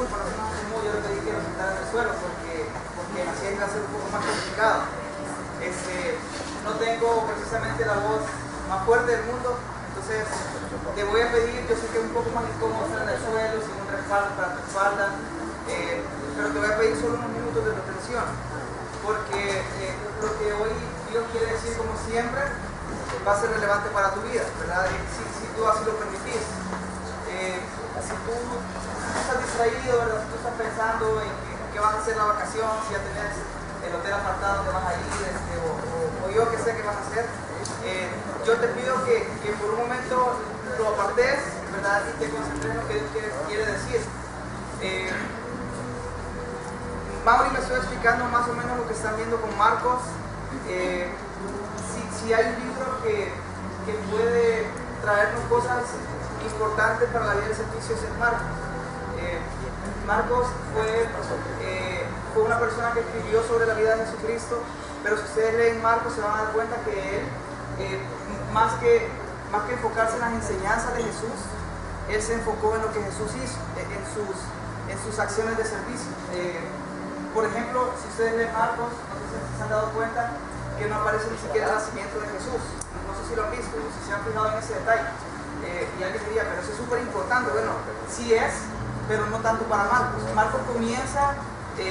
disculpa, no se nos acomodó, yo le pedí que nos sentara en el suelo porque así iba a ser un poco más complicado. No tengo precisamente la voz más fuerte del mundo, entonces te voy a pedir, yo sé que es un poco más incómodo estar en el suelo, sin un respaldo para tu espalda, pero te voy a pedir solo unos minutos de tu atención, porque lo que hoy Dios quiere decir, como siempre, va a ser relevante para tu vida, ¿verdad? Si tú así lo permitís. Si tú estás distraído, ¿verdad? Si tú estás pensando en qué vas a hacer la vacación, si ya tenés el hotel apartado donde vas a ir, o yo que sé qué vas a hacer, yo te pido que por un momento lo apartes, ¿verdad? Y te concentres en lo que Dios quiere decir. Mauri me estoy explicando más o menos lo que están viendo con Marcos. Si hay un libro que puede traernos cosas importantes para la vida del servicio, es Marcos. Marcos fue una persona que escribió sobre la vida de Jesucristo, pero si ustedes leen Marcos se van a dar cuenta que él, más que enfocarse en las enseñanzas de Jesús, él se enfocó en lo que Jesús hizo, en sus acciones de servicio. Por ejemplo, si ustedes leen Marcos, no sé si se han dado cuenta que no aparece ni siquiera el nacimiento de Jesús. No sé si lo han visto, si se han fijado en ese detalle. Y alguien diría, pero eso es súper importante. Bueno, sí es, pero no tanto para Marcos. Marcos comienza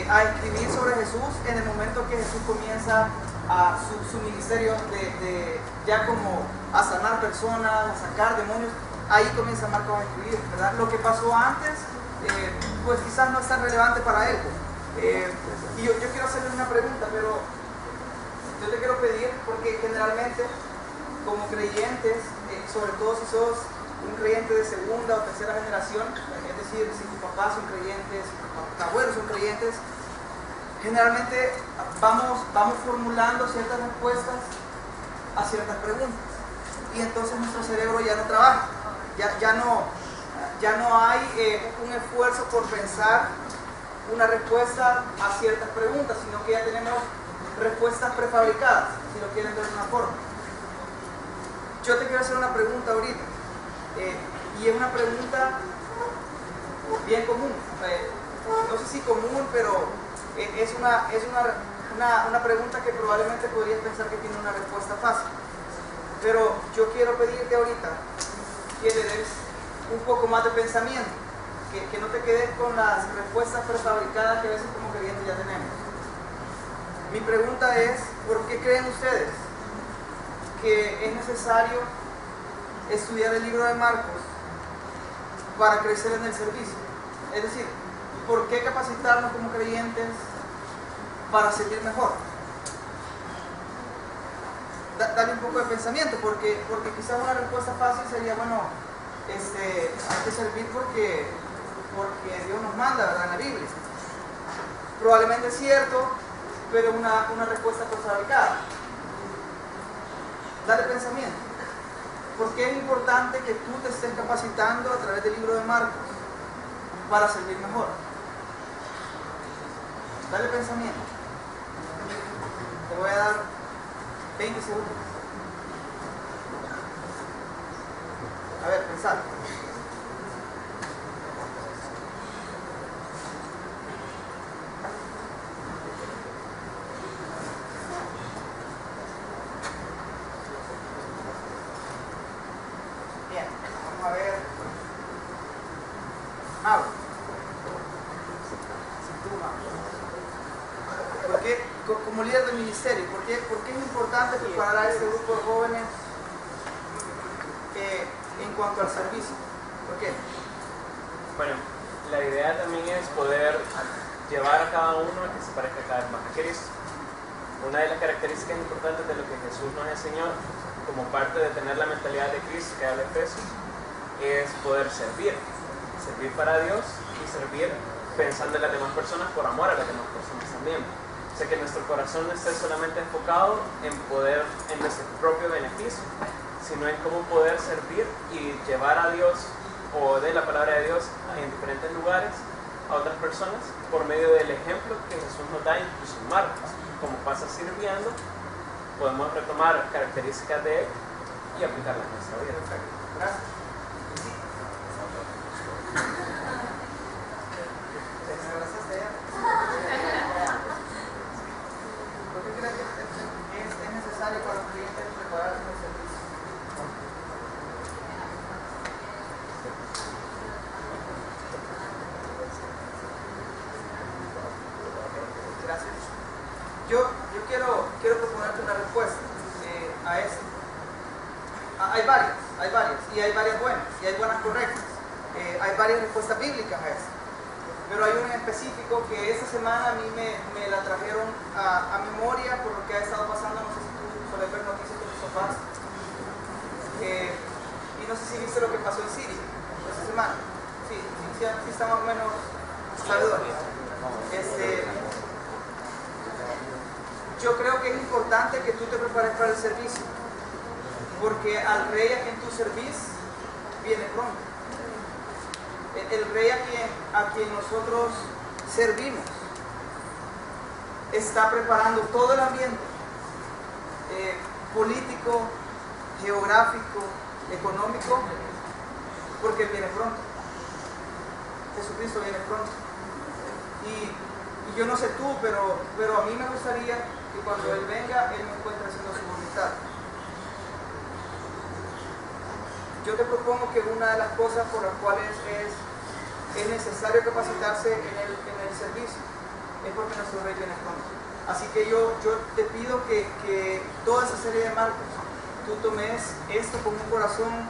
a escribir sobre Jesús en el momento que Jesús comienza su ministerio ya como a sanar personas, a sacar demonios. Ahí comienza Marcos a escribir, ¿verdad? Lo que pasó antes, pues quizás no es tan relevante para él. Y yo quiero hacerle una pregunta, pero yo te quiero pedir, porque generalmente como creyentes, sobre todo si sos un creyente de segunda o tercera generación, es decir, si tus papás son creyentes, si tus abuelos son creyentes, generalmente vamos formulando ciertas respuestas a ciertas preguntas, y entonces nuestro cerebro ya no trabaja, ya no hay un esfuerzo por pensar una respuesta a ciertas preguntas, sino que ya tenemos respuestas prefabricadas, si lo quieren ver de una forma. Yo te quiero hacer una pregunta ahorita, y es una pregunta bien común, no sé si común, pero es una pregunta que probablemente podrías pensar que tiene una respuesta fácil, pero yo quiero pedirte ahorita que le des un poco más de pensamiento, que no te quedes con las respuestas prefabricadas que a veces como creyentes ya tenemos. Mi pregunta es, ¿por qué creen ustedes que es necesario estudiar el libro de Marcos para crecer en el servicio? Es decir, ¿por qué capacitarnos como creyentes para servir mejor? Dale un poco de pensamiento, porque quizás una respuesta fácil sería, bueno, hay que servir porque Dios nos manda, ¿verdad? En la Biblia. Probablemente es cierto, pero una respuesta prefabricada. Dale pensamiento. ¿Por qué es importante que tú te estés capacitando a través del libro de Marcos para servir mejor? Dale pensamiento. Te voy a dar 20 segundos. A ver, pensar. Bien, vamos a ver. Mauro. ¿Por qué, como líder del ministerio, por qué es importante preparar a este grupo de jóvenes en cuanto al servicio? ¿Por qué? Bueno, la idea también es poder llevar a cada uno a que se parezca cada vez más a Cristo. Una de las características importantes de lo que Jesús nos enseñó como parte de tener la mentalidad de Cristo que habla Efesios es poder servir para Dios y servir pensando en las demás personas por amor a las demás personas también. O sea, que nuestro corazón no esté solamente enfocado en nuestro propio beneficio, sino en cómo poder servir y llevar a Dios o de la palabra de Dios en diferentes lugares a otras personas por medio del ejemplo que Jesús nos da incluso en Marcos. Como pasa sirviendo, podemos retomar características de él y aplicarlas en nuestra vida. Gracias. semana y para los clientes preparar el servicio. Gracias. Yo quiero proponerte una respuesta a esto. Hay varias, y hay varias buenas, y hay buenas correctas. Hay varias respuestas bíblicas a esto. Pero hay una en específico que esta semana a mí me la trajeron a memoria por lo que ha estado pasando. No sé si tú sueles ver noticias con tus papás. Y no sé si viste lo que pasó en Siria esta semana. Sí está más o menos sabedor. Yo creo que es importante que tú te prepares para el servicio, porque al rey a quien tú servís viene pronto. El rey a quien nosotros servimos está preparando todo el ambiente político, geográfico, económico, porque Él viene pronto. Jesucristo viene pronto. Y yo no sé tú, pero a mí me gustaría que cuando Él venga, Él me encuentre haciendo su voluntad. Yo te propongo que una de las cosas por las cuales es necesario capacitarse en el servicio es porque nuestro rey viene pronto. Así que yo te pido que toda esa serie de marcos, tú tomes esto con un corazón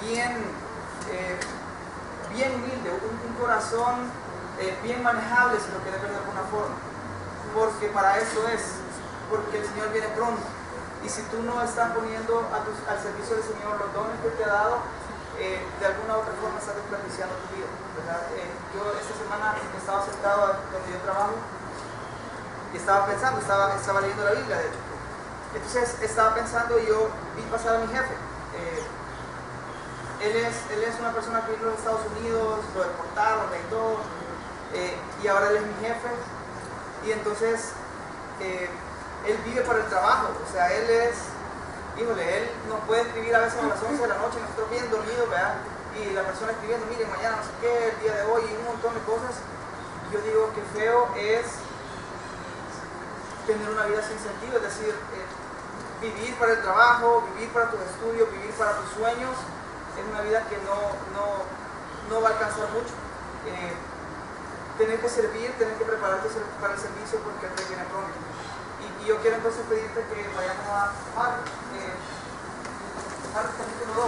bien humilde, un corazón bien manejable, si lo quieres ver de alguna forma, porque para eso es, porque el Señor viene pronto. Y si tú no estás poniendo al servicio del Señor los dones que te ha dado, de alguna u otra forma estás desperdiciando tu vida, ¿verdad? Yo esta semana estaba sentado donde yo trabajo y estaba pensando, estaba leyendo la Biblia, de hecho. Entonces estaba pensando y yo vi pasar a mi jefe. Él es una persona que vino a los Estados Unidos, lo deportaron y todo, y ahora él es mi jefe. Y entonces él vive para el trabajo, o sea, él nos puede escribir a veces a las 11 de la noche, nosotros bien dormidos, ¿verdad? Y la persona escribiendo, mire, mañana no sé qué, el día de hoy, y un montón de cosas. Y yo digo que feo es tener una vida sin sentido, es decir, vivir para el trabajo, vivir para tus estudios, vivir para tus sueños, es una vida que no va a alcanzar mucho. Tener que servir, tener que prepararte para el servicio porque el rey viene pronto. Y yo quiero entonces pedirte que vayamos a Marcos capítulo 2.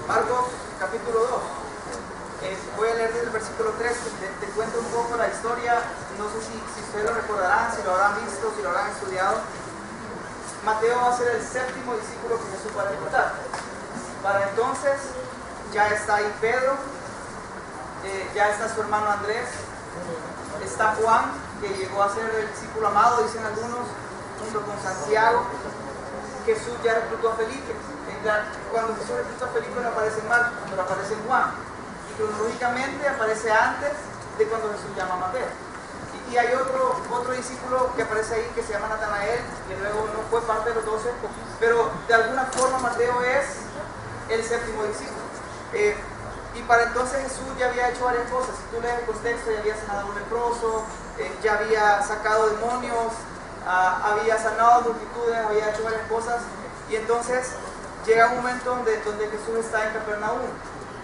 Marcos capítulo 2. Voy a leer desde el versículo 3, te cuento un poco la historia. No sé si ustedes lo recordarán, si lo habrán visto, si lo habrán estudiado. Mateo va a ser el séptimo discípulo que Jesús va a reclutar. Para entonces ya está ahí Pedro, ya está su hermano Andrés, está Juan, que llegó a ser el discípulo amado, dicen algunos, junto con Santiago. Jesús ya reclutó a Felipe. Cuando Jesús reclutó a Felipe no aparece en Marcos, pero aparece en Juan. Y cronológicamente aparece antes de cuando Jesús llama a Mateo. Y hay otro discípulo que aparece ahí que se llama Natanael, que luego no fue parte de los 12, pero de alguna forma Mateo es el séptimo discípulo. Y para entonces Jesús ya había hecho varias cosas. Si tú lees el contexto, ya había sanado a un leproso, ya había sacado demonios, había sanado multitudes, había hecho varias cosas. Y entonces llega un momento donde Jesús está en Capernaum.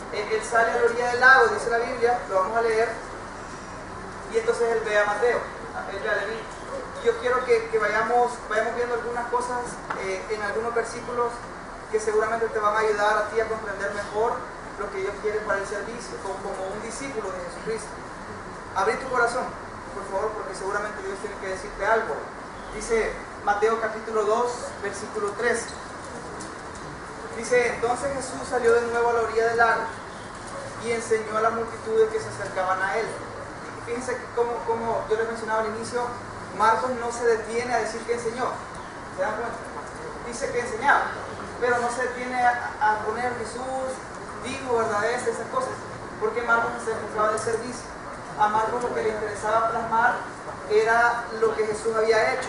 Él sale a la orilla del lago, dice la Biblia, lo vamos a leer, y entonces él ve a Mateo, él ve a Leví. Y yo quiero que vayamos viendo algunas cosas en algunos versículos que seguramente te van a ayudar a ti a comprender mejor lo que Dios quiere para el servicio, como un discípulo de Jesucristo. Abrí tu corazón, por favor, porque seguramente Dios tiene que decirte algo. Dice Mateo capítulo 2, versículo 13. Dice, entonces Jesús salió de nuevo a la orilla del lago y enseñó a las multitudes que se acercaban a él. Y fíjense que como yo les mencionaba al inicio, Marcos no se detiene a decir que enseñó. ¿Se dan cuenta? Dice que enseñaba, pero no se detiene a poner Jesús, dijo, verdad, esas cosas. porque Marcos se enfocaba en el servicio. A Marcos lo que le interesaba plasmar era lo que Jesús había hecho,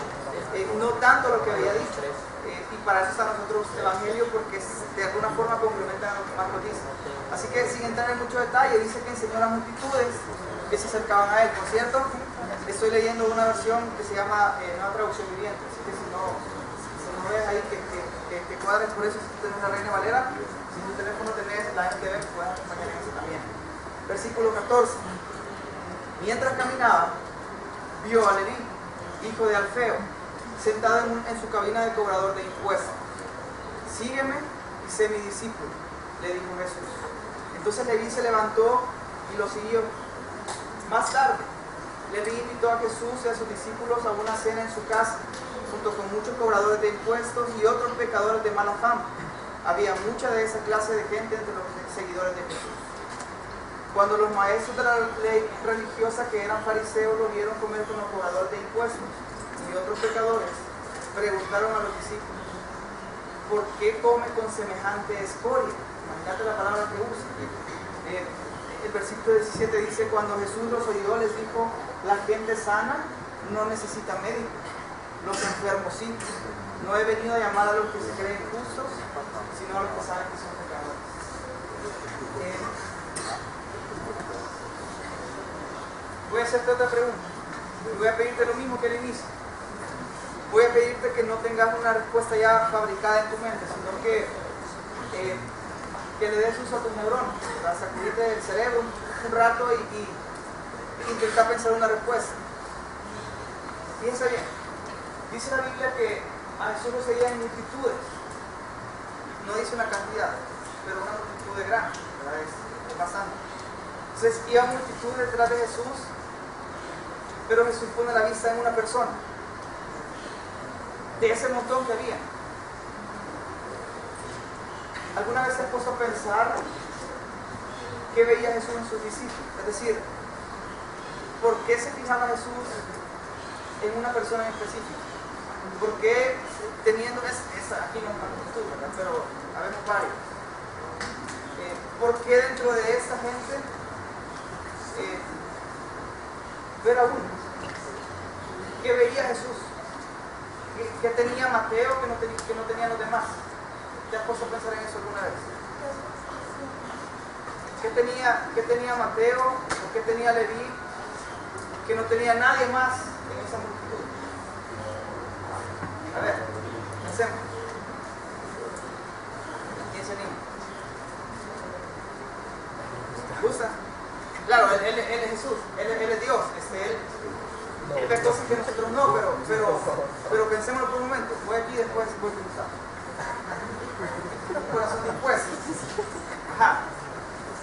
no tanto lo que había dicho. Y para eso está nosotros Evangelio, porque de alguna forma complementan a lo que Marcos dice. Así que sin entrar en mucho detalle, dice que enseñó a las multitudes que se acercaban a él. Por cierto, estoy leyendo una versión que se llama Nueva Traducción Viviente, así que si no ves ahí que cuadres, por eso si tú tenés la Reina Valera, si en tu teléfono tenés la NTV, puedes acompañar en eso también. Versículo 14. Mientras caminaba, vio a Leví, hijo de Alfeo, sentado en su cabina de cobrador de impuestos. Sígueme y sé mi discípulo, le dijo Jesús. Entonces Leví se levantó y lo siguió. Más tarde, Leví invitó a Jesús y a sus discípulos a una cena en su casa, junto con muchos cobradores de impuestos y otros pecadores de mala fama. Había mucha de esa clase de gente entre los seguidores de Jesús. Cuando los maestros de la ley religiosa, que eran fariseos, lo vieron comer con los cobradores de impuestos y otros pecadores, preguntaron a los discípulos: ¿por qué come con semejante escoria? Imagínate la palabra que usa. El versículo 17 dice: cuando Jesús los oyó, les dijo: la gente sana no necesita médico, los enfermos sí. No he venido a llamar a los que se creen justos, sino a los que saben que son pecadores. Voy a hacerte otra pregunta. Voy a pedirte lo mismo que al inicio. Voy a pedirte que no tengas una respuesta ya fabricada en tu mente, sino que le des uso a tus neuronas, para sacudirte del cerebro un rato y intentar pensar una respuesta. Piensa bien. Dice la Biblia que a Jesús lo seguían multitudes. No dice una cantidad, pero una multitud de grande, ¿verdad? Es bastante. Entonces iba multitud detrás de Jesús, pero Jesús pone la vista en una persona. De ese montón que había. ¿Alguna vez se has puesto a pensar qué veía Jesús en sus discípulos? Es decir, ¿por qué se fijaba Jesús en una persona en específico? ¿Por qué teniendo aquí no es una multitud, ¿verdad? Pero habemos varios? ¿Por qué dentro de esta gente ver a uno? ¿Qué veía Jesús? ¿Qué tenía Mateo que no tenía los demás? ¿Te has puesto a pensar en eso alguna vez? ¿Qué tenía Mateo o qué tenía Leví que no tenía nadie más en esa multitud? A ver, pensemos. ¿Quién se anima? ¿Gusta? Claro, él es Jesús, él es Dios, él ve cosas que nosotros no, pero pensémoslo por un momento. Voy aquí y después voy a pensar. Corazón de impuestos. Ajá.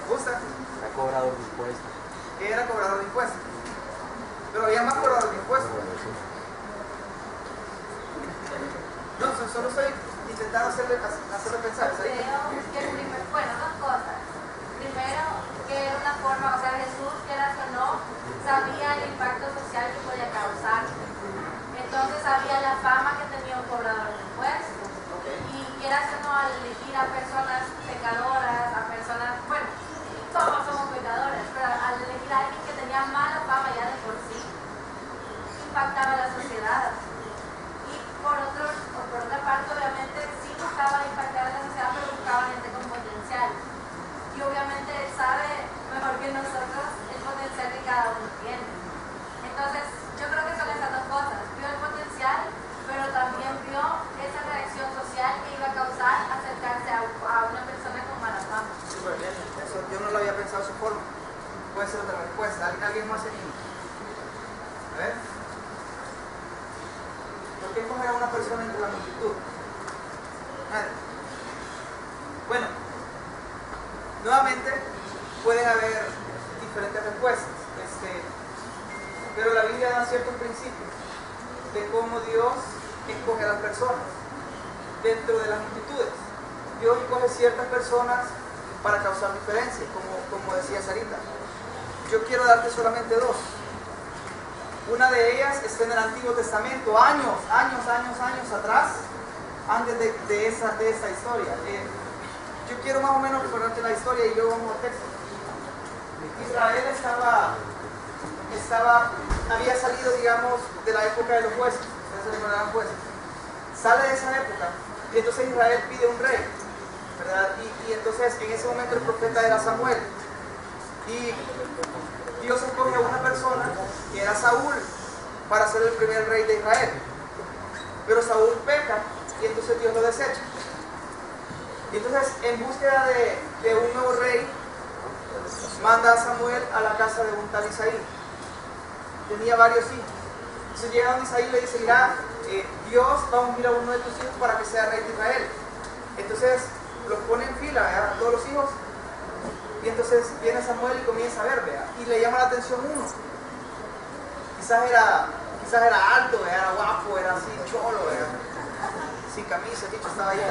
¿Gusta? Era cobrador de impuestos. Era cobrador de impuestos. Pero había más cobradores de impuestos. No, solo estoy intentando hacerle pensar. Bueno, dos cosas. Primero, que era una forma, o sea, Jesús, quieras o no, sabía el impacto social que podía causar. Entonces sabía la fama que tenía un cobrador de impuestos. Y quieras o no, al elegir a personas pecadoras, a personas, bueno, todos somos pecadores, pero al elegir a alguien que tenía mala fama ya de por sí, impactaba a la sociedad. Y por otra parte, obviamente, sí buscaba impactar a la sociedad, pero buscaba gente con potencial. Y obviamente él sabe mejor que nosotros el potencial que cada uno tiene. Entonces, yo creo que son esas dos cosas. Vio el potencial, pero también vio esa reacción social que iba a causar acercarse a una persona con mala fama. Súper bien, eso yo no lo había pensado de esa forma. Puede ser otra respuesta. ¿Alguien más se anima? A ver. ¿Por qué coger a una persona entre la multitud? Nadie. Bueno, nuevamente pueden haber diferentes respuestas, pero la Biblia da ciertos principios de cómo Dios escoge a las personas dentro de las multitudes. Dios escoge ciertas personas para causar diferencia, como decía Sarita. Yo quiero darte solamente dos. Una de ellas está en el Antiguo Testamento, años atrás, antes de esta historia. Yo quiero más o menos recordarte la historia y luego vamos al texto. Israel había salido, digamos, de la época de los jueces. Ustedes se recordarán jueces. Sale de esa época y entonces Israel pide un rey, ¿verdad? Y entonces en ese momento el profeta era Samuel. Y Dios escoge a una persona que era Saúl para ser el primer rey de Israel. Pero Saúl peca y entonces Dios lo desecha. Y entonces, en búsqueda de un nuevo rey, manda a Samuel a la casa de un tal Isaí. Tenía varios hijos. Entonces llega a Isaí y le dice: mira, Dios va a ungir a uno de tus hijos para que sea rey de Israel. Entonces los pone en fila, ¿verdad? Todos los hijos. Y entonces viene Samuel y comienza a ver, ¿verdad? Y le llama la atención uno. Quizás era alto, ¿verdad? Era guapo, era así cholo, ¿verdad? Sin camisa, el dicho estaba ahí.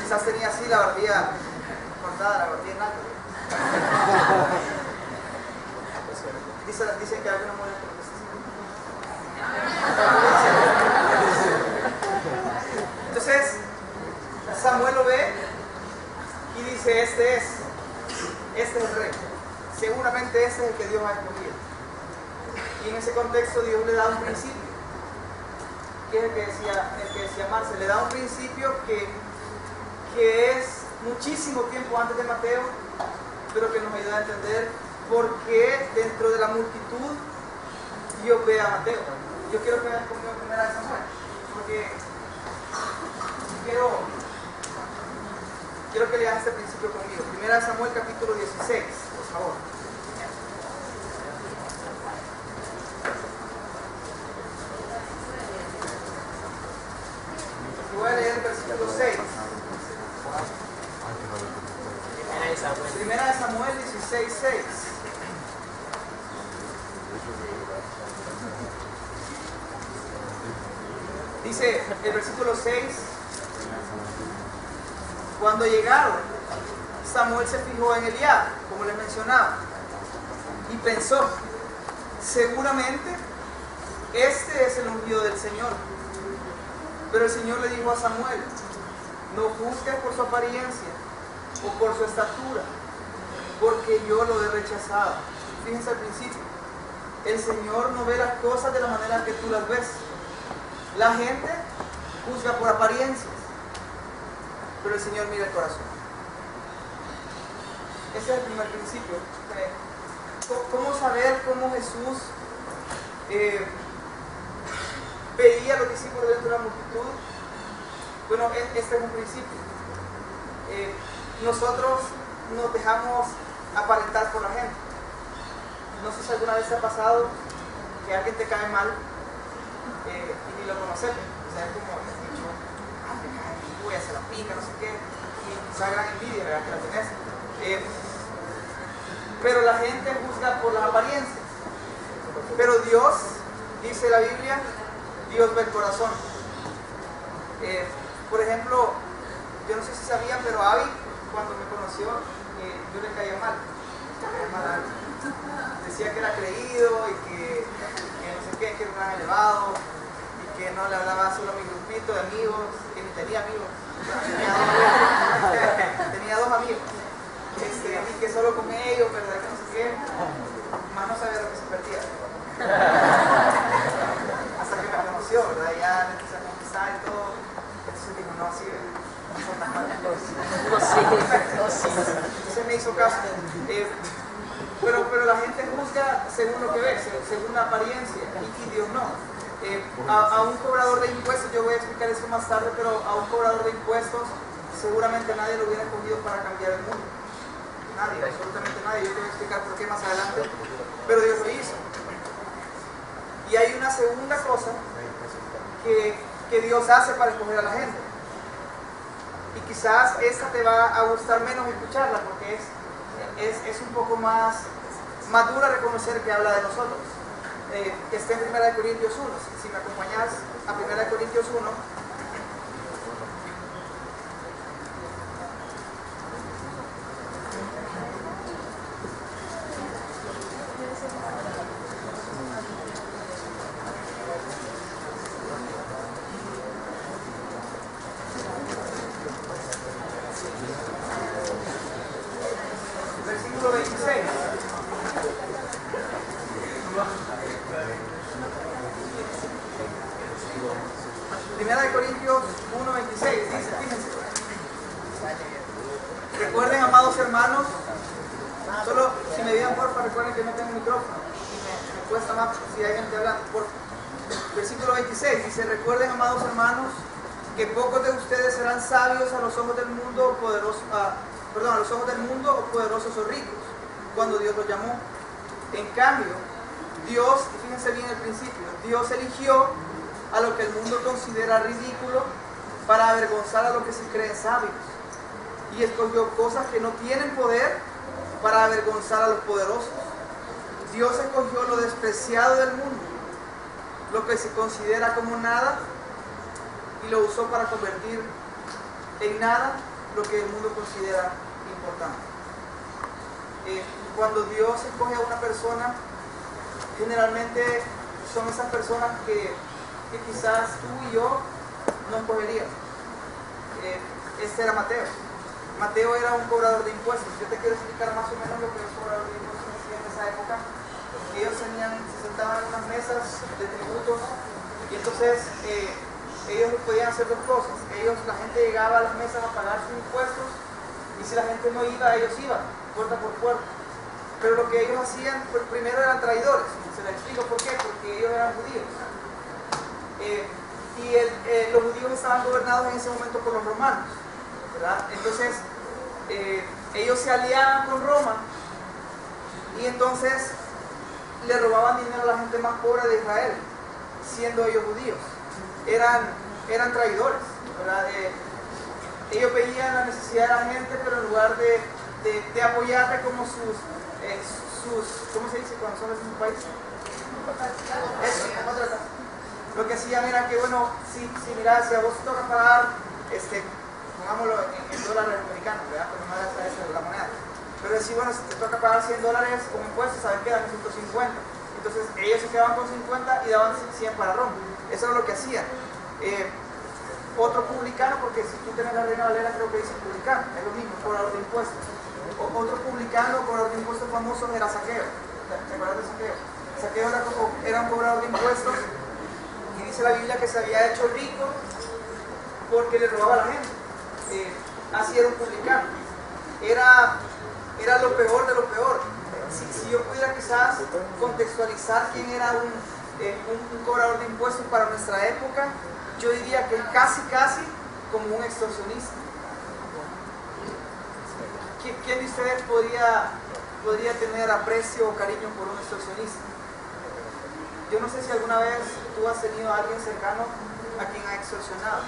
Quizás tenía así la barbilla cortada, la barbilla en alto. Dicen que alguna mujer entonces Samuel lo ve y dice: este es el rey, seguramente este es el que Dios ha escogido. Y en ese contexto Dios le da un principio, que es el que decía Marce, le da un principio que es muchísimo tiempo antes de Mateo, pero que nos ayuda a entender por qué dentro de la multitud Dios ve a Mateo. Yo quiero que vean conmigo primera de Samuel, porque quiero que lean este principio conmigo. Primera de Samuel capítulo 16, por favor. Voy a leer el versículo 6. Primera de Samuel 16, 6. Dice el versículo 6: cuando llegaron, Samuel se fijó en Eliab, como les mencionaba, y pensó: seguramente este es el ungido del Señor. Pero el Señor le dijo a Samuel: no juzgues por su apariencia o por su estatura, porque yo lo he rechazado. Fíjense al principio, el Señor no ve las cosas de la manera que tú las ves. La gente juzga por apariencias, pero el Señor mira el corazón. Ese es el primer principio. ¿Cómo saber cómo Jesús veía a los discípulos dentro de la multitud? Bueno, este es un principio. Nosotros nos dejamos aparentar por la gente. No sé si alguna vez te ha pasado que alguien te cae mal y ni lo conoces. O sea, es como el dicho: te cae, voy a hacer la pica, no sé qué. Y esa gran envidia, ¿verdad? Que la tenés. Pero la gente juzga por las apariencias. Pero Dios, dice la Biblia, Dios ve el corazón. Por ejemplo, yo no sé si sabían, pero Abby, cuando me conoció, yo le caía mal. Decía que era creído y que no sé qué, que era un gran elevado y que no le hablaba solo a mi grupito de amigos, que ni tenía amigos. Tenía dos amigos. Y que solo con ellos, ¿verdad? Que no sé qué. Más no sabía lo que se perdía. Hasta que me conoció, ¿verdad? Ya me empecé a conquistar y todo. Entonces dijo: no, sí, no son tan malos. Entonces me hizo caso. Pero la gente juzga según lo que ve, según la apariencia, y Dios no. A un cobrador de impuestos, yo voy a explicar eso más tarde, pero a un cobrador de impuestos seguramente nadie lo hubiera escogido para cambiar el mundo. Nadie, absolutamente nadie. Yo te voy a explicar por qué más adelante, pero Dios lo hizo. Y hay una segunda cosa que Dios hace para escoger a la gente. Y quizás esta te va a gustar menos escucharla, porque es un poco más dura reconocer que habla de nosotros. Que está en 1 Corintios 1. Si me acompañas a 1 Corintios 1. versículo 26. Primera de Corintios 1:26 dice, fíjense. Recuerden, amados hermanos, solo si me digan porfa, recuerden que no tengo micrófono y me cuesta más si hay gente hablando. Versículo 26 dice, recuerden, amados hermanos, que pocos de ustedes serán sabios a los ojos del mundo o poderosos, a los ojos del mundo o poderosos o ricos, cuando Dios los llamó. En cambio, Dios, y fíjense bien el principio, Dios eligió a lo que el mundo considera ridículo para avergonzar a los que se creen sabios, y escogió cosas que no tienen poder para avergonzar a los poderosos. Dios escogió lo despreciado del mundo, lo que se considera como nada, y lo usó para convertir en nada lo que el mundo considera importante. Cuando Dios escoge a una persona, generalmente son esas personas que quizás tú y yo no escogeríamos. Este era Mateo. Mateo era un cobrador de impuestos. Yo te quiero explicar más o menos lo que los cobradores de impuestos hacían en esa época. Ellos se sentaban en unas mesas de tributos, y entonces ellos podían hacer dos cosas. La gente llegaba a las mesas a pagar sus impuestos, y si la gente no iba, ellos iban puerta por puerta. Pero lo que ellos hacían, pues, primero eran traidores. Se les explico por qué, porque ellos eran judíos. Los judíos estaban gobernados en ese momento por los romanos, ¿verdad? Entonces, ellos se aliaban con Roma, y entonces le robaban dinero a la gente más pobre de Israel, siendo ellos judíos. Eran traidores, ¿verdad? Ellos veían la necesidad de la gente, pero en lugar de apoyarle como sus ¿cómo se dice cuando son de un país? Lo que hacían era que, bueno, si mira, si a vos te toca pagar, pongámoslo en dólares americanos, ¿verdad? Pero no era esa la moneda. Pero decir, bueno, si te toca pagar $100 como impuestos, ¿sabes qué? Dame 150. Entonces ellos se quedaban con 50 y daban 100 para Roma. Eso era lo que hacían. Otro publicano, porque si tú tienes la Reina Valera, creo que dice publicano, es lo mismo, cobrador de impuestos. Otro publicano, cobrador de impuestos famoso, era Zaqueo. ¿Te acuerdas de Zaqueo? Zaqueo era un cobrador de impuestos, y dice la Biblia que se había hecho rico porque le robaba a la gente. Así era un publicano. Era lo peor de lo peor. Si yo pudiera quizás contextualizar quién era un cobrador de impuestos para nuestra época, yo diría que casi como un extorsionista. ¿Quién de ustedes podría tener aprecio o cariño por un extorsionista? Yo no sé si alguna vez tú has tenido a alguien cercano a quien ha extorsionado.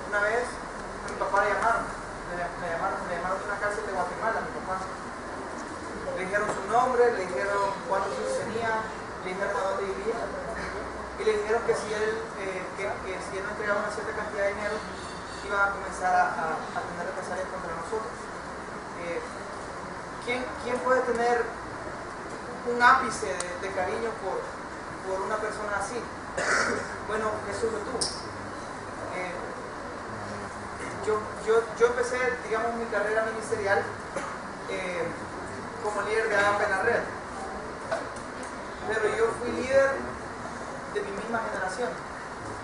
Una vez a mi papá le llamaron de una cárcel de Guatemala, a mi papá. Le dijeron su nombre, le dijeron cuántos hijos tenía, le dijeron a dónde vivía, y le dijeron que si él no entregaba una cierta cantidad de dinero, iba a comenzar a tener represalias contra nosotros. ¿Quién puede tener un ápice de cariño por una persona así? Bueno, Jesús lo tuvo. Yo empecé, digamos, mi carrera ministerial como líder de Agape en la red, pero yo fui líder de mi misma generación.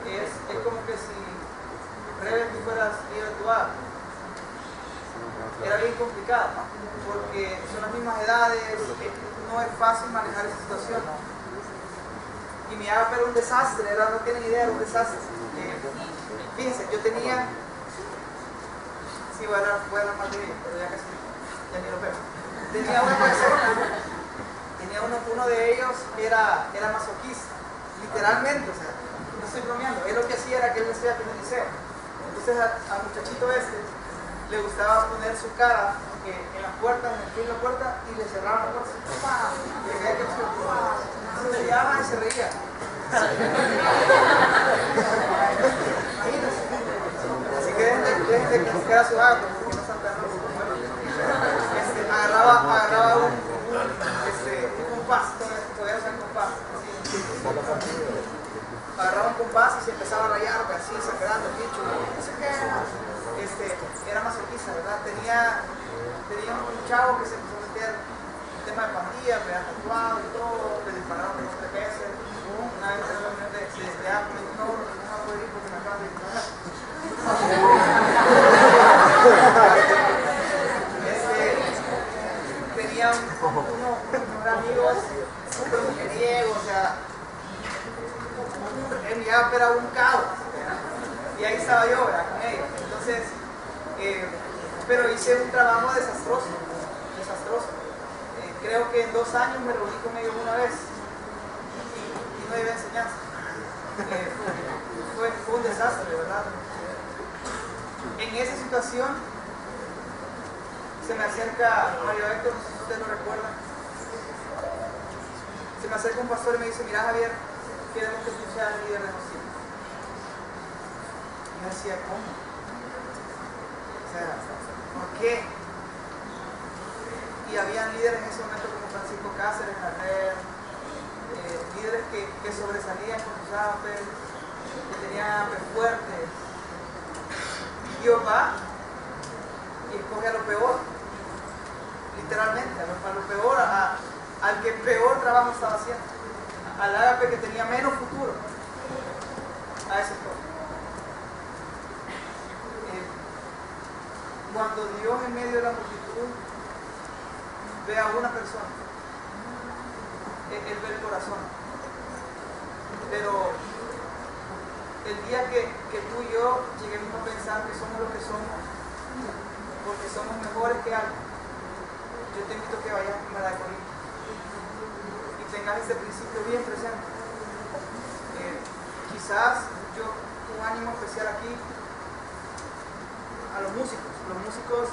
Es como que si Rebe, tú fueras líder de tu Agape. Era bien complicado, porque son las mismas edades, no es fácil manejar esa situación. Y mi Agape era un desastre, no tienen idea, era un desastre. Fíjense, yo tenía, sí, voy a hablar más de ello, pero ya ni lo veo. Tenía una persona, uno de ellos era masoquista, literalmente, o sea, no estoy bromeando. Él lo que hacía era que él decía que en el liceo. Entonces al muchachito le gustaba poner su cara en la puerta, en el pie de la puerta, y le cerraba la puerta. Y le caía que se reía y se reía. Imagínense. Así que dejen de criticar a su Agape, porque no están tan locos. Agarraba un compás, todavía usan compás. Agarraba un compás y se empezaba a rayar, así, sacando el bicho. No sé qué era masoquista, ¿verdad? Tenía un chavo que se empezó a meter tema de pandillas, me han tatuado y todo, me dispararon 3 veces. Una vez en la reunión de agua, me dijo, no puedo ir porque me acaban de disparar. Tenía unos amigos súper mujeriegos, o sea, él me iba a esperar un caos. Y ahí estaba yo, ¿verdad? Con ellos. Entonces, pero hice un trabajo desastroso. Creo que en 2 años me reuní con ellos una vez y no llevé enseñanza. Fue un desastre, ¿verdad? En esa situación se me acerca Mario Héctor, no sé si ustedes lo recuerdan. Se me acerca un pastor y me dice, mira Javier, queremos que tú seas el líder de los hijos. Y yo decía, ¿cómo? O sea, ¿por qué? Y había líderes en ese momento como Francisco Cáceres, la red, líderes que sobresalían con sus apes, que tenían apes fuertes. Y Dios va y escoge a lo peor, literalmente, a lo peor, al que peor trabajo estaba haciendo, al ágape que tenía menos futuro, a ese escoge. Cuando Dios en medio de la multitud ve a una persona, Él ve el corazón. Pero el día que tú y yo lleguemos a pensar que somos lo que somos, porque somos mejores que algo, yo te invito a que vayas a 1 Corintios y tengas ese principio bien presente. Quizás un ánimo especial aquí a los músicos. Los músicos,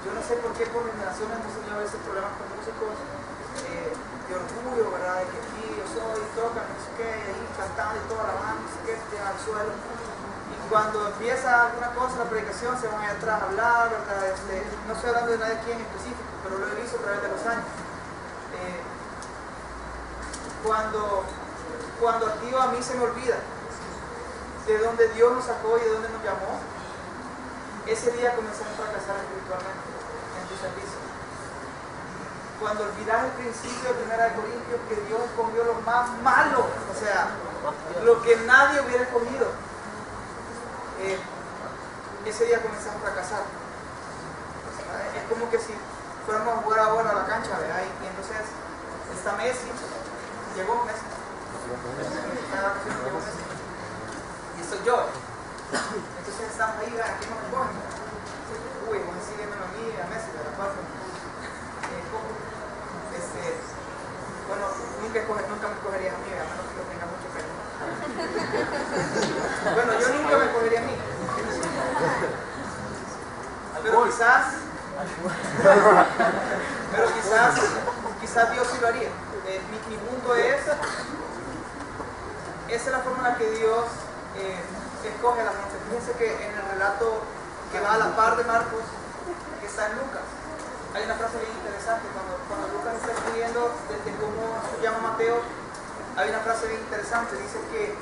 yo no sé por qué por generaciones hemos tenido a veces problemas con músicos de orgullo, ¿verdad? De que aquí yo soy, tocan, no sé qué, y ahí cantando y toda la banda, no sé qué, te al suelo. Y cuando empieza alguna cosa, la predicación, se van allá atrás a hablar, ¿verdad? No estoy hablando de nadie aquí en específico, pero lo he visto a través de los años. Cuando activo a mí se me olvida de dónde Dios nos sacó y de dónde nos llamó, ese día comenzamos a fracasar espiritualmente en tu servicio. Cuando olvidas el principio de 1 Corintios, que Dios escogió lo más malo, o sea, lo que nadie hubiera escogido, ese día comenzamos a fracasar. Es como que si fuéramos a jugar ahora a la cancha, ¿verdad? Y entonces está Messi, llegó Messi, y soy yo. Entonces estamos ahí, aquí no me cogen. Uy, vamos a seguir viendo a mí, a Messi, de la parte. Bueno, nunca me escogería a mí, a menos que lo tenga mucho pelo. Bueno, yo nunca me escogería a mí. Pero quizás Dios sí lo haría. Mi punto es, esa es la forma en la que Dios escoge a la gente. Fíjense que en el relato que va a la par de Marcos, que está en Lucas, hay una frase bien interesante. Cuando Lucas está escribiendo desde cómo se llama Mateo, hay una frase bien interesante. Dice que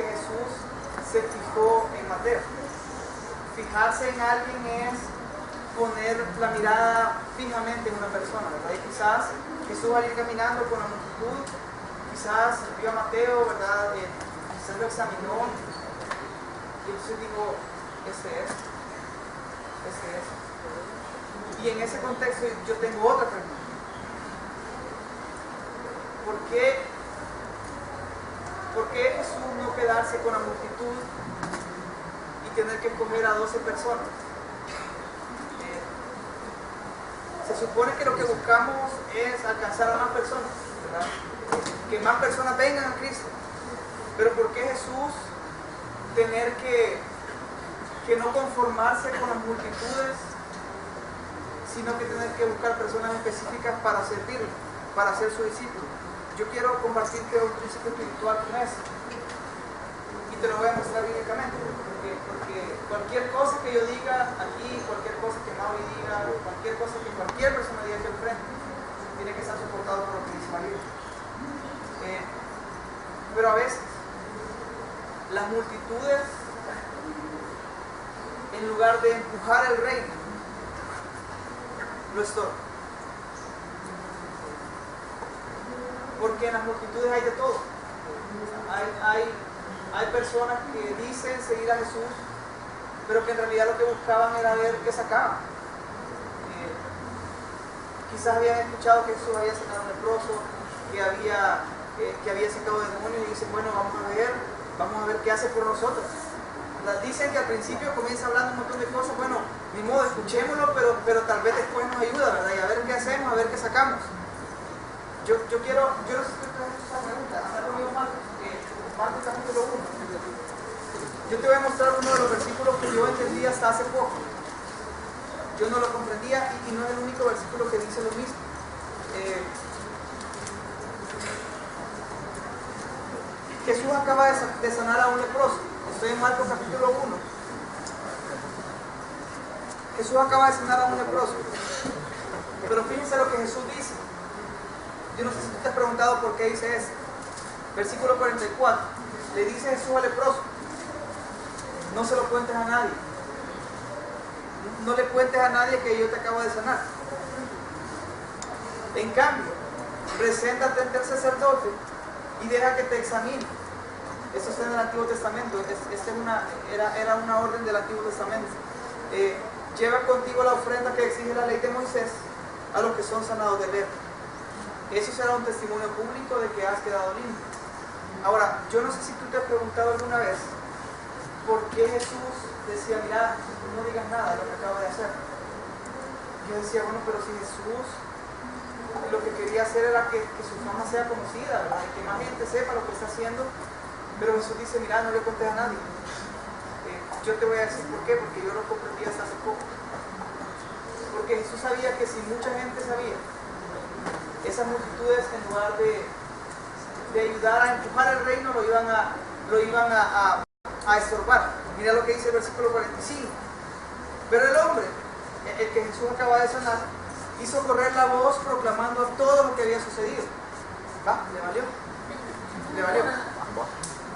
Jesús se fijó en Mateo. Fijarse en alguien es poner la mirada fijamente en una persona, ¿verdad? Y quizás Jesús al ir caminando con la multitud, quizás vio a Mateo, ¿verdad? Quizás lo examinó y entonces dijo, ese es. Y en ese contexto yo tengo otra pregunta. ¿Por qué Jesús no quedarse con la multitud y tener que escoger a 12 personas? Se supone que lo que buscamos es alcanzar a más personas, ¿verdad? Que más personas vengan a Cristo. Pero ¿por qué Jesús tener que no conformarse con las multitudes, sino que tener que buscar personas específicas para servirle, para ser su discípulo? Yo quiero compartirte un principio espiritual con eso, y te lo voy a mostrar bíblicamente, porque cualquier cosa que yo diga aquí, cualquier cosa que Maui diga, cualquier cosa que cualquier persona diga aquí al frente, tiene que estar soportado por lo que dice la Biblia. Pero a veces las multitudes, en lugar de empujar el reino, lo estorban. Porque en las multitudes hay de todo. Hay personas que dicen seguir a Jesús, pero que en realidad lo que buscaban era ver qué sacaban. Quizás habían escuchado que Jesús había sanado a un leproso, que había sacado demonios, y dicen, bueno, vamos a ver qué hace por nosotros. Dicen que al principio comienza hablando un montón de cosas, bueno, ni modo, escuchémoslo, pero tal vez después nos ayuda, ¿verdad? Y a ver qué hacemos, a ver qué sacamos. Yo no sé si ustedes traen esa pregunta, anda conmigo Marcos capítulo 1. Yo te voy a mostrar uno de los versículos que yo entendí hasta hace poco. Yo no lo comprendía y no es el único versículo que dice lo mismo. Jesús acaba de sanar a un leproso. Estoy en Marcos capítulo 1. Jesús acaba de sanar a un leproso. Pero fíjense lo que Jesús dice. Yo no sé si tú te has preguntado por qué dice eso. Versículo 44. Le dice Jesús al leproso: no se lo cuentes a nadie. No le cuentes a nadie que yo te acabo de sanar. En cambio, preséntate ante el sacerdote y deja que te examine. Eso está en el Antiguo Testamento. Era una orden del Antiguo Testamento. Lleva contigo la ofrenda que exige la ley de Moisés a los que son sanados de lepra. Eso será un testimonio público de que has quedado limpio. Ahora, yo no sé si tú te has preguntado alguna vez por qué Jesús decía, mira, no digas nada de lo que acaba de hacer. Yo decía, bueno, pero si Jesús lo que quería hacer era que su fama sea conocida, ¿verdad? Y que más gente sepa lo que está haciendo. Pero Jesús dice, mira, no le contes a nadie. Yo te voy a decir por qué, porque yo lo comprendí hasta hace poco. Porque Jesús sabía que si mucha gente sabía, esas multitudes, en lugar de ayudar a empujar el reino, lo iban a estorbar. Mira lo que dice el versículo 45. Pero el hombre, el que Jesús acaba de sanar, hizo correr la voz proclamando a todo lo que había sucedido. ¿Le valió? ¿Le valió?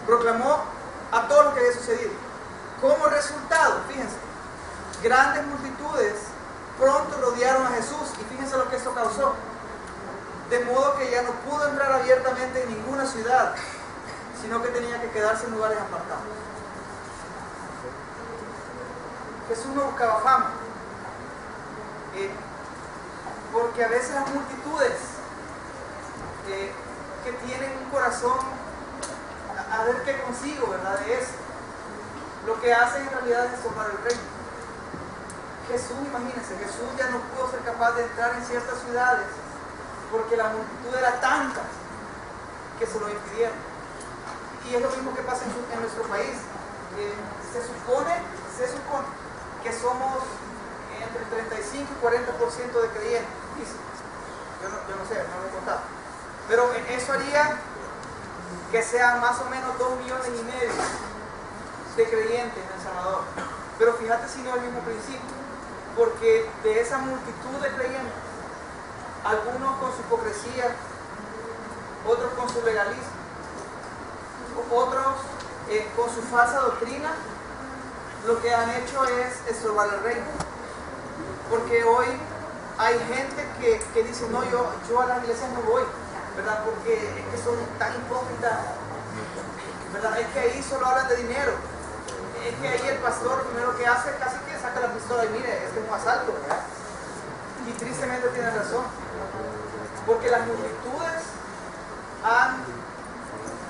Proclamó a todo lo que había sucedido. Como resultado, fíjense, grandes multitudes pronto rodearon a Jesús, y fíjense lo que esto causó. De modo que ya no pudo entrar abiertamente en ninguna ciudad, sino que tenía que quedarse en lugares apartados. Jesús no buscaba fama, porque a veces las multitudes que tienen un corazón a ver qué consigo, ¿verdad? De eso, lo que hacen en realidad es estorbar el reino. Jesús, imagínense, Jesús ya no pudo ser capaz de entrar en ciertas ciudades porque la multitud era tanta que se lo impidieron. Y es lo mismo que pasa en nuestro país. Se supone que somos entre 35 y 40% de creyentes. Yo no sé, no lo he contado. Pero eso haría que sean más o menos 2,5 millones de creyentes en El Salvador. Pero fíjate si no es el mismo principio, porque de esa multitud de creyentes, algunos con su hipocresía, otros con su legalismo, otros con su falsa doctrina, lo que han hecho es estorbar el reino. Porque hoy hay gente que dice, no, yo a las iglesias no voy, ¿verdad? Porque es que son tan hipócritas, ¿verdad? Es que ahí solo hablan de dinero. Es que ahí el pastor lo primero que hace casi que saca la pistola y mire, este es un asalto, ¿verdad? Y tristemente tiene razón, porque las multitudes han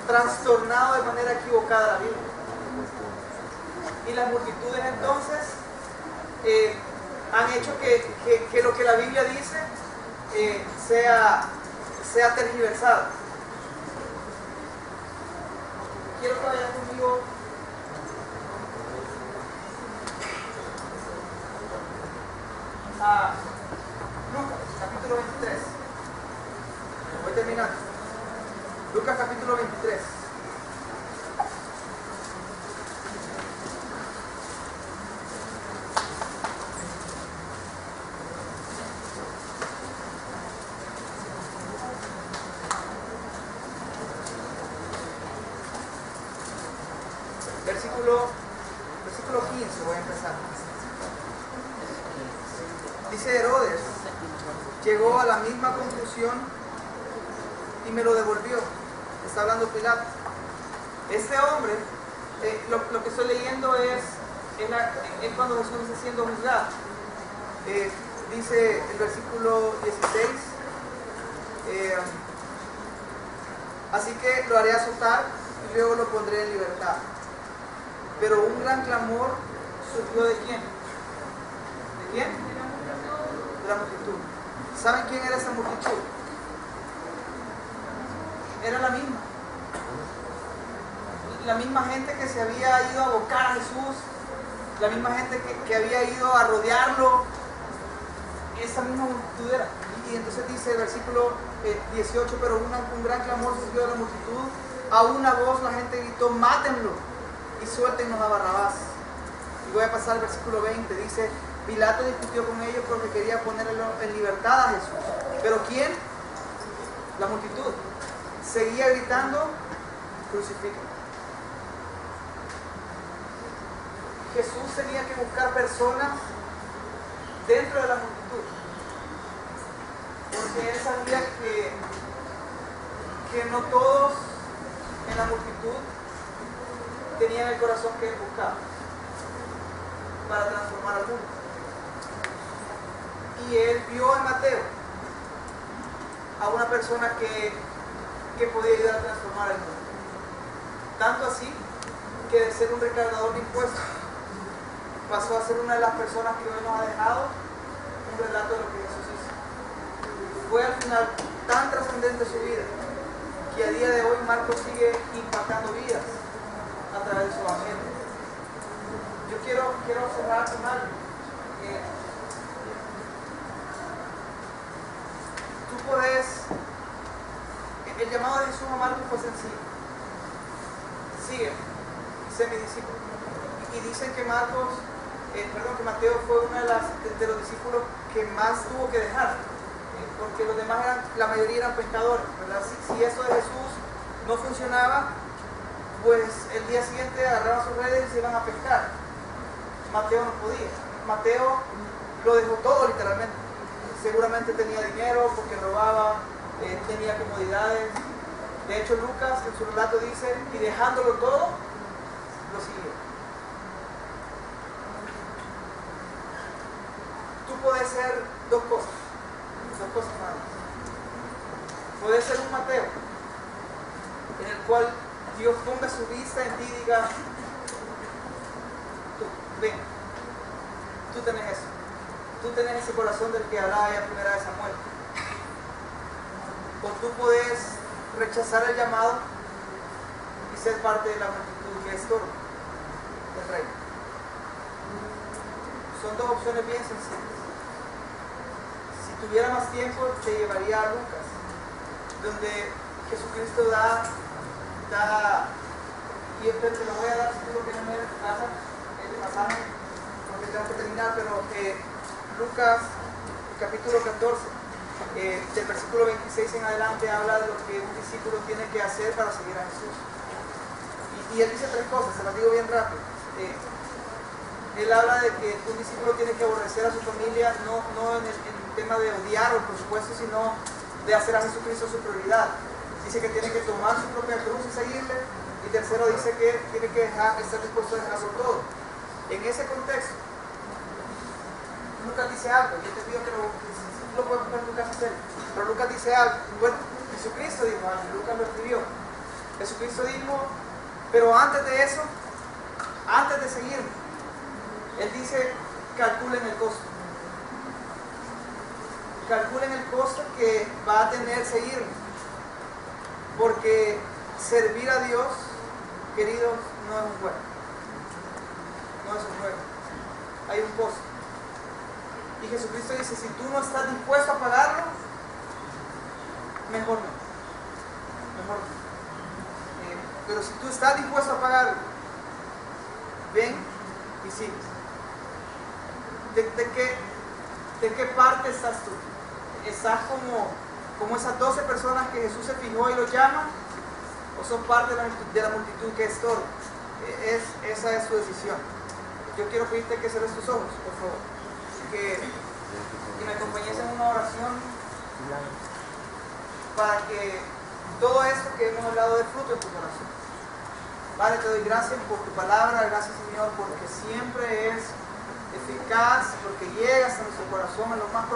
trastornado de manera equivocada la Biblia. Y las multitudes entonces han hecho que lo que la Biblia dice sea tergiversado. Quiero que vayan conmigo a Lucas, capítulo 23. Voy terminando. Lucas, capítulo 23. Versículo 15, voy a empezar. Dice Herodes, llegó a la misma conclusión y me lo devolvió. Está hablando Pilato. Este hombre, lo que estoy leyendo es cuando Jesús está siendo juzgado. Dice el versículo 16, así que lo haré azotar y luego lo pondré en libertad. Pero un gran clamor surgió ¿de quién? ¿De quién? De la multitud. ¿Saben quién era esa multitud? Era la misma gente que se había ido a abocar a Jesús, la misma gente que había ido a rodearlo. Esa misma multitud era. Y entonces dice el versículo 18, pero un gran clamor surgió de la multitud, a una voz la gente gritó, mátenlo y suéltenos a Barrabás. Y voy a pasar al versículo 20, dice, Pilato discutió con ellos porque quería ponerlo en libertad a Jesús. ¿Pero quién? La multitud. Seguía gritando, crucifíquenlo. Jesús tenía que buscar personas dentro de la multitud, porque él sabía que no todos en la multitud tenían el corazón que él buscaba para transformar al mundo. Y él vio en Mateo a una persona que podía ayudar a transformar el mundo. Tanto así que de ser un recaudador de impuestos pasó a ser una de las personas que hoy nos ha dejado un relato de lo que Jesús hizo. Fue al final tan trascendente su vida que a día de hoy Marcos sigue impactando vidas a través de su evangelio. Yo quiero cerrar con algo. Tú puedes, el llamado de Jesús a Marcos fue sencillo: sígueme, sé mi discípulo. Y dicen que que Mateo fue uno de los discípulos que más tuvo que dejar, porque los demás la mayoría eran pescadores, ¿verdad? Si eso de Jesús no funcionaba, pues el día siguiente agarraban sus redes y se iban a pescar. Mateo no podía. Mateo lo dejó todo literalmente. Seguramente tenía dinero porque robaba, tenía comodidades. De hecho, Lucas en su relato dice, y dejándolo todo, lo siguió. Tú puedes ser dos cosas nada más. Puedes ser un Mateo, en el cual Dios ponga su vista en ti y diga, tú, ven, tú tenés eso. Tú tenés ese corazón del que hablaba ya primera de Samuel. O tú puedes rechazar el llamado y ser parte de la multitud que es todo del reino. Son dos opciones bien sencillas. Si tuviera más tiempo, te llevaría a Lucas, donde Jesucristo da y te lo voy a dar si tú lo quieres ver en tu casa, el pasaje, porque tengo que terminar, pero Lucas capítulo 14, del versículo 26 en adelante, habla de lo que un discípulo tiene que hacer para seguir a Jesús. Y él dice tres cosas, se las digo bien rápido. Él habla de que un discípulo tiene que aborrecer a su familia, no en el tema de odiarlo, por supuesto, sino de hacer a Jesucristo su prioridad. Dice que tiene que tomar su propia cruz y seguirle. Y tercero, dice que tiene que estar dispuesto a dejarlo todo. En ese contexto, Lucas dice algo. Yo te pido que lo puedes buscar en Lucas 6. Pero Lucas dice algo. Bueno, Jesucristo dijo algo, Lucas lo escribió. Jesucristo dijo, pero antes de eso, antes de seguirme, él dice, calculen el costo. Calculen el costo que va a tener seguirme. Porque servir a Dios, queridos, no es un juego. No es un juego. Hay un costo. Y Jesucristo dice, si tú no estás dispuesto a pagarlo, mejor no. Mejor no. Pero si tú estás dispuesto a pagarlo, ven y sigues. ¿De qué parte estás tú? ¿Estás como esas 12 personas que Jesús se fijó y los llama? ¿O son parte de la multitud que es todo? Esa es su decisión. Yo quiero pedirte que cierres tus ojos, por favor. Que me acompañes en una oración para que todo esto que hemos hablado del fruto de tu corazón. Padre, te doy gracias por tu palabra, gracias Señor porque siempre es eficaz, porque llega hasta nuestro corazón en lo más profundo.